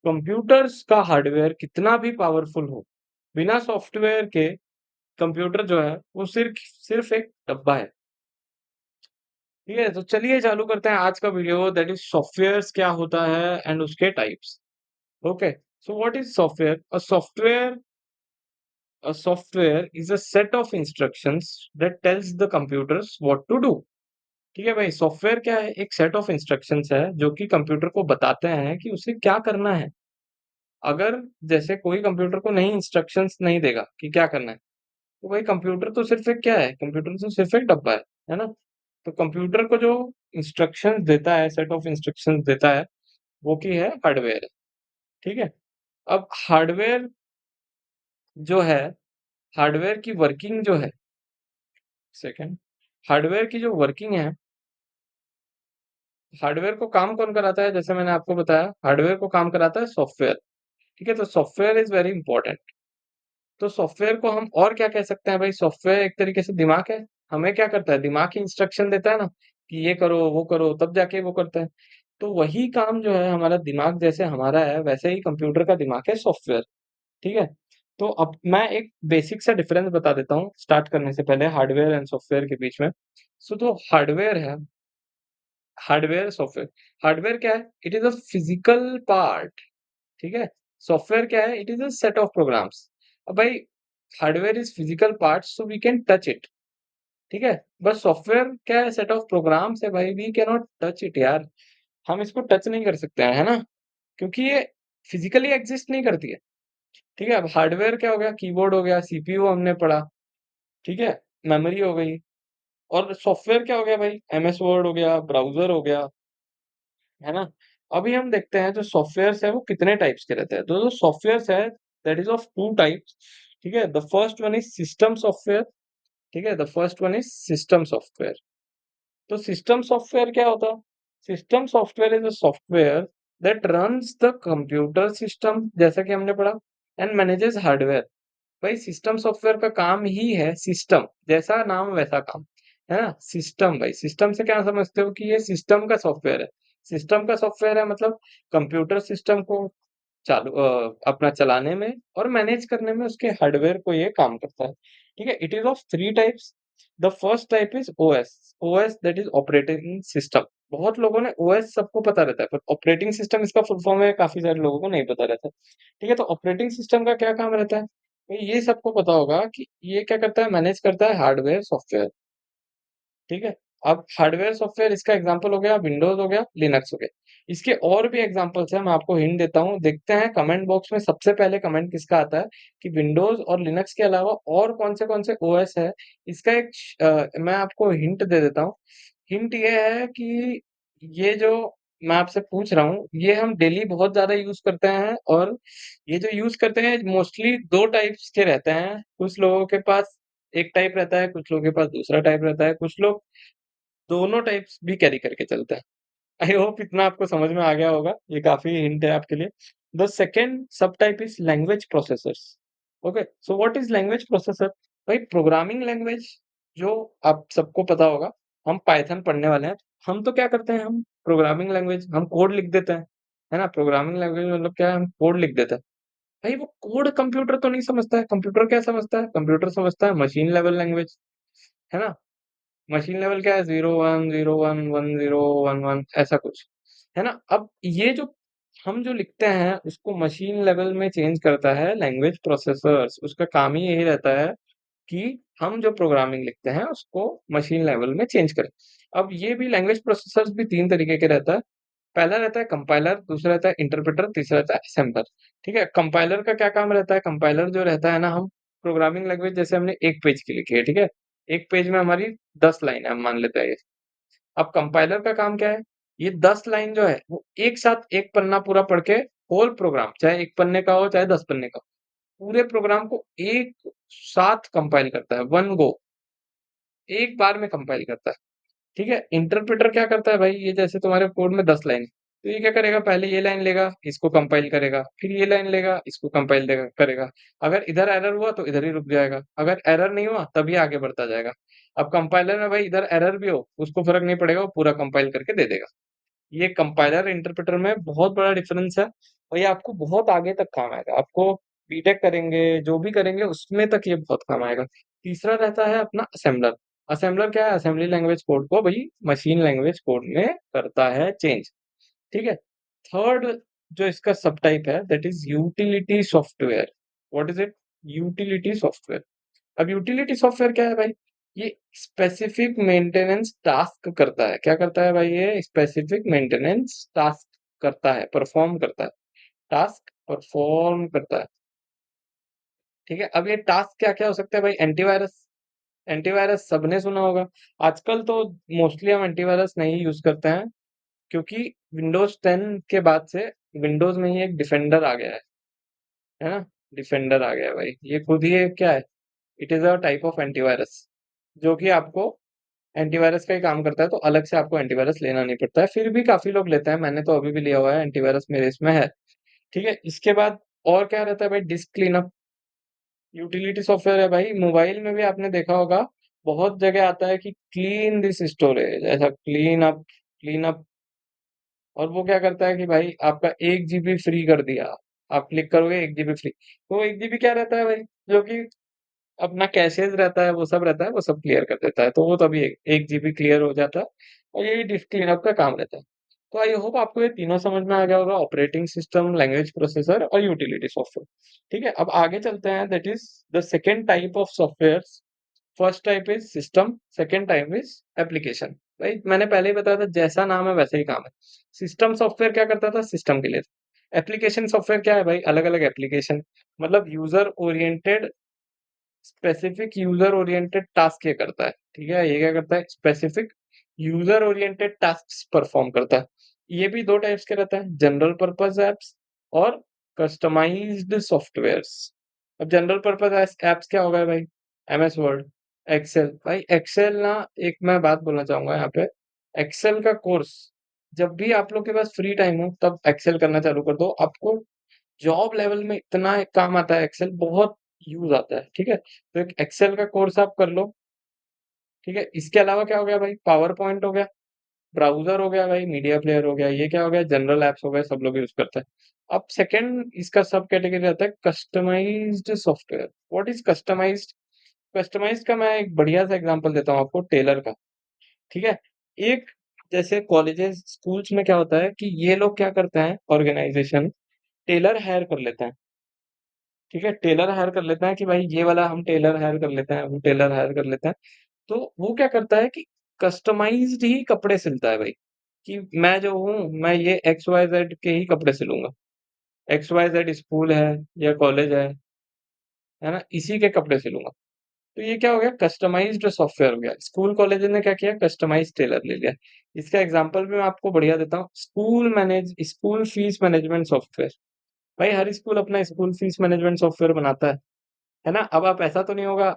Computers का hardware कितना भी पावरफुल हो, बिना सॉफ्टवेयर के कंप्यूटर जो है वो सिर्फ सिर्फ एक डब्बा है। ठीक है, तो चलिए चालू करते हैं आज का वीडियो, दैट इज सॉफ्टवेयर्स क्या होता है एंड उसके types. Okay, so what is software? A software is a set of instructions that tells the computers what to do. ठीक है भाई, सॉफ्टवेयर क्या है? एक सेट ऑफ इंस्ट्रक्शंस है जो कि कंप्यूटर को बताते हैं कि उसे क्या करना है। अगर जैसे कोई कंप्यूटर को नहीं इंस्ट्रक्शंस नहीं देगा कि क्या करना है, तो भाई कंप्यूटर तो सिर्फ एक क्या है? कंप्यूटर तो सिर्फ एक डब्बा है ना? तो कंप्यूटर को जो इंस्ट्रक्शंस देता है, सेट ऑफ इंस्ट्रक्शंस देता है, वो की है हार्डवेयर। ठीक है? अब जो है हार्डवेयर की वर्किंग जो है, सेकंड, हार्डवेयर की जो वर्किंग है, हार्डवेयर को काम कौन कराता है? जैसे मैंने आपको बताया, हार्डवेयर को काम कराता है सॉफ्टवेयर। ठीक है? तो सॉफ्टवेयर इज वेरी इंपॉर्टेंट। तो सॉफ्टवेयर को हम और क्या कह सकते हैं भाई? सॉफ्टवेयर एक तरीके से दिमाग है। हमें क्या करता है? दिमाग ही इंस्ट्रक्शन देता है ना, कि ये करो, वो करो, तब जाके वो करता है। तो वही काम जो है, हमारा दिमाग जैसे हमारा है, वैसे ही कंप्यूटर का दिमाग है सॉफ्टवेयर। ठीक है? तो अब मैं एक बेसिक सा डिफरेंस बता देता हूँ, स्टार्ट करने से पहले हार्डवेयर एंड सॉफ्टवेयर के बीच में। सो जो हार्डवेयर है, हार्डवेयर, सॉफ्टवेयर। हार्डवेयर क्या है? It is a physical part. ठीक है? सॉफ्टवेयर क्या है? It is a set of programs. अब भाई hardware is physical part so we can touch it. ठीक है? बट सॉफ्टवेयर क्या है? सेट ऑफ प्रोग्राम्स है भाई, we can not touch it यार। हम इसको टच नहीं कर सकते हैं, है ना? क्योंकि ये फिजिकली एग्जिस्ट नहीं करती है। ठीक है? अब हार्डवेयर क्या हो गया? कीबोर्ड हो गया, सीपीयू हमने पढ़ा, ठीक है? मेमोरी हो गई। और सॉफ्टवेयर क्या हो गया भाई? एमएस वर्ड हो गया, ब्राउज़र हो गया, है ना? अभी हम देखते हैं जो सॉफ्टवेयर्स है वो कितने टाइप्स के रहते हैं। तो जो सॉफ्टवेयर्स है दैट इज़ ऑफ 2 टाइप्स। ठीक है? The first one is system software. ठीक है? The first one is system software. तो सिस्टम सॉफ्टवेयर क्या होता है? System software is a software that runs the computer system, जैसा कि हमने पढ़ा, एंड मैनेजेस हार्डवेयर। भाई सिस्टम सॉफ्टवेयर का काम ही है सिस्टम, जैसा नाम वैसा काम, है ना? सिस्टम, भाई सिस्टम से क्या समझते हो? कि ये सिस्टम का सॉफ्टवेयर है। सिस्टम का सॉफ्टवेयर है मतलब कंप्यूटर सिस्टम को अपना चलाने में और मैनेज करने में उसके हार्डवेयर को ये काम करता है। ठीक है? It is of 3 types. The first type is OS. OS that is operating system. बहुत लोगों ने ओएस सबको पता रहता है, पर ऑपरेटिंग सिस्टम इसका फुल फॉर्म है, काफी सारे लोगों को नहीं पता रहता है। ठीक है? तो ऑपरेटिंग सिस्टम का क्या काम रहता है? तो ये सबको पता होगा कि ये क्या करता है? मैनेज करता है हार्डवेयर सॉफ्टवेयर। ठीक है? अब हार्डवेयर सॉफ्टवेयर इसका एग्जांपल हो गया विंडोज़, हो गया लिनक्स, हो गया। इसके और भी एग्जांपल्स हैं, मैं आपको हिंट देता हूँ। देखते हैं कमेंट बॉक्स में सबसे पहले कमेंट किसका आता है कि विंडोज़ और लिनक्स के अलावा और कौन से ओएस है। इसका मैं आपको हिंट दे देता हूँ। हिंट ये है कि ये जो मैं आपसे पूछ रहा हूँ, ये हम डेली बहुत ज़्यादा यूज़ करते हैं, और ये जो यूज़ करते हैं मोस्टली 2 टाइप्स के रहते हैं। कुछ लोगों के पास एक टाइप रहता है, कुछ लोगों के पास दूसरा टाइप रहता है, कुछ लोग दोनों टाइप्स भी कैरी करके चलते हैं। आई होप इतना आपको समझ में आ गया होगा, ये काफ़ी हिंट है आपके लिए। द सेकंड सब type is language processors. Okay, so what is language processor? भाई प्रोग्रामिंग लैंग्वेज जो आप सबको पता होगा, हम पाइथन पढ़ने वाले हैं। हम तो क्या करते हैं? हम प्रोग्रामिंग लैंग्वेज हम कोड लिख देते हैं, है ना? प्रोग्रामिंग लैंग्वेज मतलब क्या है? हम कोड लिख देते हैं। भाई वो कोड कंप्यूटर तो नहीं समझता है। कंप्यूटर क्या समझता है? कंप्यूटर समझता है मशीन लेवल लैंग्वेज, है ना? मशीन लेवल क्या है? 01 01 10 11 ऐसा कुछ, है ना? अब ये जो हम जो लिखते हैं उसको मशीन लेवल में चेंज करता है लैंग्वेज प्रोसेसर्स। उसका काम ही यही रहता है कि हम जो प्रोग्रामिंग लिखते हैं उसको मशीन लेवल में चेंज करें। अब ये भी लैंग्वेज प्रोसेसर्स भी 3 तरीके के रहता है। पहला रहता है कंपाइलर, दूसरा रहता है इंटरप्रेटर, तीसरा रहता है असेंबलर। ठीक है? कंपाइलर का क्या काम रहता है? कंपाइलर जो रहता है ना, हम प्रोग्रामिंग लैंग्वेज जैसे हमने 1 पेज की लिखी है, ठीक है? 1 पेज में हमारी 10 लाइन है, हम मान लेते हैं ये। अब कंपाइलर का काम क्या है? ये 10 लाइन जो है वो एक साथ एक पन्ना पूरा पढ़ के होल प्रोग्राम, चाहे 1 पन्ने का हो चाहे 10 पन्ने का, पूरे प्रोग्राम को एक साथ कंपाइल करता है, वन गो, एक बार में कंपाइल करता है। ठीक है? इंटरप्रेटर क्या करता है भाई? ये जैसे तुम्हारे कोड में 10 लाइन है, तो ये क्या करेगा? पहले ये लाइन लेगा, इसको कंपाइल करेगा, फिर ये लाइन लेगा, इसको कंपाइल देगा करेगा। अगर इधर एरर हुआ तो इधर ही रुक जाएगा, अगर एरर नहीं हुआ तभी आगे बढ़ता जाएगा। अब कंपाइलर में भाई इधर एरर भी हो, उसको फ़र्क नहीं पड़ेगा, वो पूरा कंपाइल करके दे देगा। ये कंपाइलर इंटरप्रेटर में बहुत बड़ा डिफरेंस है और ये आपको बहुत आगे तक काम आएगा। आपको बीटेक करेंगे, जो भी करेंगे उसमें तक ये बहुत काम आएगा। तीसरा रहता है अपना असेंबलर। असेंबलर क्या है? असेंबली लैंग्वेज कोड को भाई मशीन लैंग्वेज कोड में करता है चेंज। ठीक है। थर्ड जो इसका सब टाइप है that is utility software. What is it? Utility software. अब यूटिलिटी सॉफ्टवेयर क्या है भाई? ये स्पेसिफिक मेंटेनेंस टास्क करता है। क्या करता है भाई? ये स्पेसिफिक मेंटेनेंस टास्क करता है, परफॉर्म करता है। टास्क परफॉर्म करता है। ठीक है। अब ये टास्क क्या क्या हो सकता है भाई? एंटीवायरस। एंटीवायरस सबने सुना होगा। आजकल तो मोस्टली हम एंटीवायरस नहीं यूज करते हैं क्योंकि विंडोज 10 के बाद से विंडोज में ही एक डिफेंडर आ गया है ना? डिफेंडर आ गया है भाई। ये खुद ही एक क्या है? It is a type of antivirus जो कि आपको एंटीवायरस का ही काम करता है, तो अलग से आपको एंटीवायरस लेना नहीं पड़ता है। फिर भी काफी लोग लेते हैं, मैंने तो अभी भी लिया हुआ है, एंटीवायरस मेरे इसमें है। ठीक है। इसके बाद और क्या रहता है भाई? Disc cleanup. यूटिलिटी सॉफ्टवेयर है भाई। मोबाइल में भी आपने देखा होगा, बहुत जगह आता है कि क्लीन दिस स्टोरेज, ऐसा क्लीन अप। और वो क्या करता है कि भाई आपका 1 GB फ्री कर दिया। आप क्लिक करोगे 1 GB फ्री। तो 1 GB क्या रहता है भाई? जो कि अपना कैशेज रहता है, वो सब रहता है, वो सब क्लियर कर देता है। तो वो तभी 1 GB क्लियर हो जाता है और यही डिस्क क्लीनअप का काम रहता है। तो आई होप आपको ये तीनों समझ में आ गया होगा, ऑपरेटिंग सिस्टम, लैंग्वेज प्रोसेसर और यूटिलिटी सॉफ्टवेयर। ठीक है। अब आगे चलते हैं, that is the second type of software. First type is system, second type is application. भाई मैंने पहले ही बताया था, जैसा नाम है वैसे ही काम है। सिस्टम सॉफ्टवेयर क्या करता था? सिस्टम के लिए। एप्लीकेशन सॉफ्टवेयर क्या है भाई? अलग अलग एप्लीकेशन, मतलब user oriented, specific user oriented task ये करता है। ठीक है। ये क्या करता है? Specific user oriented task perform करता है। ये भी दो टाइप्स के रहता है, जनरल पर्पस एप्स और कस्टमाइज्ड सॉफ्टवेयर्स। अब जनरल पर्पस एप्स क्या होगा भाई? MS Word, Excel. भाई एक्सेल ना, एक मैं बात बोलना चाहूंगा यहाँ पे, एक्सेल का कोर्स जब भी आप लोग के पास फ्री टाइम हो तब एक्सेल करना चालू कर दो। आपको जॉब लेवल में इतना काम आता है, एक्सेल बहुत यूज आता है। ठीक है। तो एक एक्सेल का कोर्स आप कर लो। ठीक है। इसके अलावा क्या हो गया भाई? पावर पॉइंट हो गया, ब्राउजर हो गया भाई, मीडिया प्लेयर हो गया। ये क्या हो गया? जनरल एप्स हो गए, सब लोग यूज करते हैं। अब सेकंड इसका सब कैटेगरी आता है customised software. What is customised? Customised का मैं एक बढ़िया सा एग्जांपल देता हूँ आपको, टेलर का। ठीक है। एक जैसे कॉलेजेस स्कूल्स में क्या होता है कि ये लोग क्या करते हैं, ऑर्गेनाइजेशन टेलर हायर कर लेते हैं। ठीक है। टेलर हायर कर लेते हैं कि भाई ये वाला हम टेलर हायर कर लेते हैं, वो टेलर हायर कर लेते हैं। तो वो क्या करता है कि कस्टमाइज्ड ही कपड़े सिलता है भाई। कि मैं जो हूँ, मैं ये एक्स वाई जेड के ही कपड़े सिलूंगा। एक्स वाई जेड स्कूल है या कॉलेज है ना, इसी के कपड़े सिलूंगा। तो ये क्या हो गया? कस्टमाइज्ड सॉफ्टवेयर हो गया। स्कूल कॉलेज ने क्या किया? कस्टमाइज टेलर ले लिया। इसका एग्जांपल भी मैं आपको बढ़िया देता हूँ, स्कूल फीस मैनेजमेंट सॉफ्टवेयर। भाई हर स्कूल अपना स्कूल फीस मैनेजमेंट सॉफ्टवेयर बनाता है ना? अब आप ऐसा तो नहीं होगा,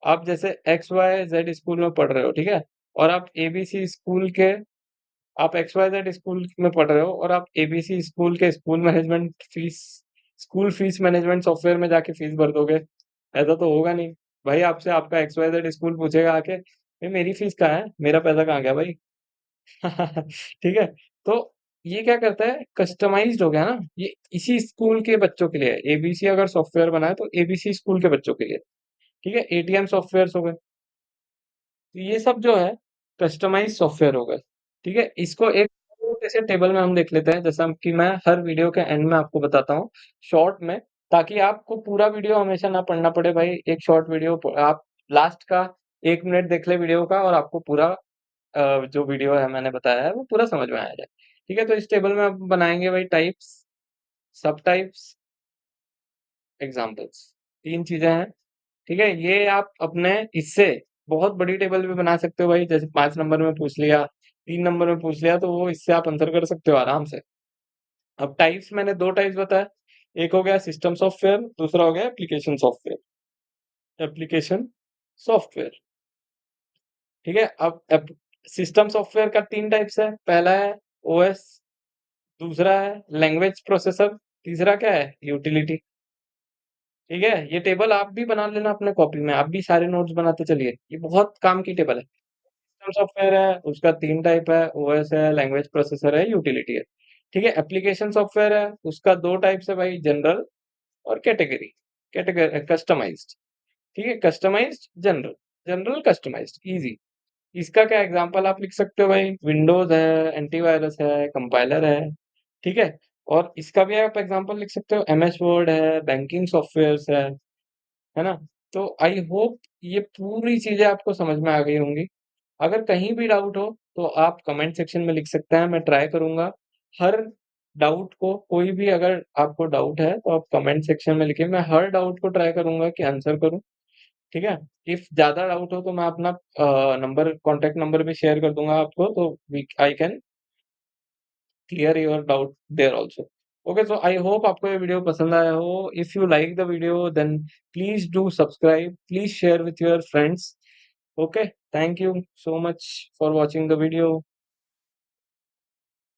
आप जैसे एक्स वाई जेड स्कूल में पढ़ रहे हो, ठीक है, और आप एबीसी स्कूल के, आप एक्स वाई जेड स्कूल में पढ़ रहे हो और आप एबीसी स्कूल के स्कूल फीस मैनेजमेंट सॉफ्टवेयर में जाके फीस भर दोगे? ऐसा तो होगा नहीं। भाई आपसे आपका एक्स वाई जेड स्कूल पूछेगा आके, भाई मेरी फीस कहाँ है, मेरा पैसा कहाँ गया भाई? ठीक है। तो ये क्या करता है? कस्टमाइज्ड हो गया ना, ये इसी स्कूल के बच्चों के लिए है। एबीसी अगर सॉफ्टवेयर बनाए तो एबीसी स्कूल के बच्चों के लिए। ठीक है। एटीएम सॉफ्टवेयर हो गए। तो ये सब जो है कस्टमाइज सॉफ्टवेयर हो गए। ठीक है। इसको एक जैसे टेबल में हम देख लेते हैं, जैसा कि मैं हर वीडियो के एंड में आपको बताता हूँ शॉर्ट में, ताकि आपको पूरा वीडियो हमेशा ना पढ़ना पड़े भाई। एक शॉर्ट वीडियो आप लास्ट का 1 मिनट देख ले वीडियो का और आपको पूरा जो वीडियो है मैंने बताया है वो पूरा समझ में आ जाए। ठीक है। तो इस टेबल में आप बनाएंगे भाई टाइप्स, सब टाइप्स, एग्जाम्पल्स, तीन चीजें हैं। ठीक है। ये आप अपने इससे बहुत बड़ी टेबल भी बना सकते हो भाई, जैसे 5 नंबर में पूछ लिया, 3 नंबर में पूछ लिया, तो वो इससे आप आंसर कर सकते हो आराम से। अब टाइप्स मैंने दो टाइप्स बताया, एक हो गया सिस्टम सॉफ्टवेयर, दूसरा हो गया एप्लीकेशन सॉफ्टवेयर। Application software. ठीक है। अब सिस्टम सॉफ्टवेयर का 3 टाइप्स है, पहला है ओएस, दूसरा है लैंग्वेज प्रोसेसर, तीसरा क्या है? यूटिलिटी। ठीक है। ये टेबल आप भी बना लेना अपने कॉपी में, आप भी सारे नोट्स बनाते चलिए, ये बहुत काम की टेबल है। सिस्टम सॉफ्टवेयर है, उसका 3 टाइप है, ओएस है, लैंग्वेज प्रोसेसर है, यूटिलिटी है। ठीक है? एप्लीकेशन सॉफ्टवेयर है, उसका 2 टाइप्स है भाई, जनरल और कस्टमाइज्ड। ठीक है? Customised, general, general customised, easy. इसका क्या एग्ज़ाम्पल आप लिख सकते हो भाई, विंडोज़ है, एंटीवायरस है, कंपाइलर है, ठीक है? और इसका भी आप एग्ज़ाम्पल लिख सकते हो, एमएस वर्ड है, बैंकिंग सॉफ्टवेयर्स है ना? तो आई होप ये पूरी चीज़ें आपको समझ में आ गई होंगी। अगर कहीं भी डाउट हो, तो आप कमेंट सेक्शन में लिख सकते हैं, मैं ट्राई करूँगा हर डाउट को, कोई भी अगर आपको डाउट है, तो आप कमेंट सेक्शन में लिखिए, मैं हर डाउट को ट्राई करूँगा कि आंसर करूँ, ठीक है? इफ ज़्यादा डाउट हो तो मैं अपना नंबर कॉन्टैक्ट नंबर भी शेयर कर दूँगा आपको, तो we I can clear your doubt there also. Okay, so I hope आपको ये वीडियो पसंद आया हो। If you like the video then please do subscribe, please share with your friends. Okay, thank you so much for watching the video.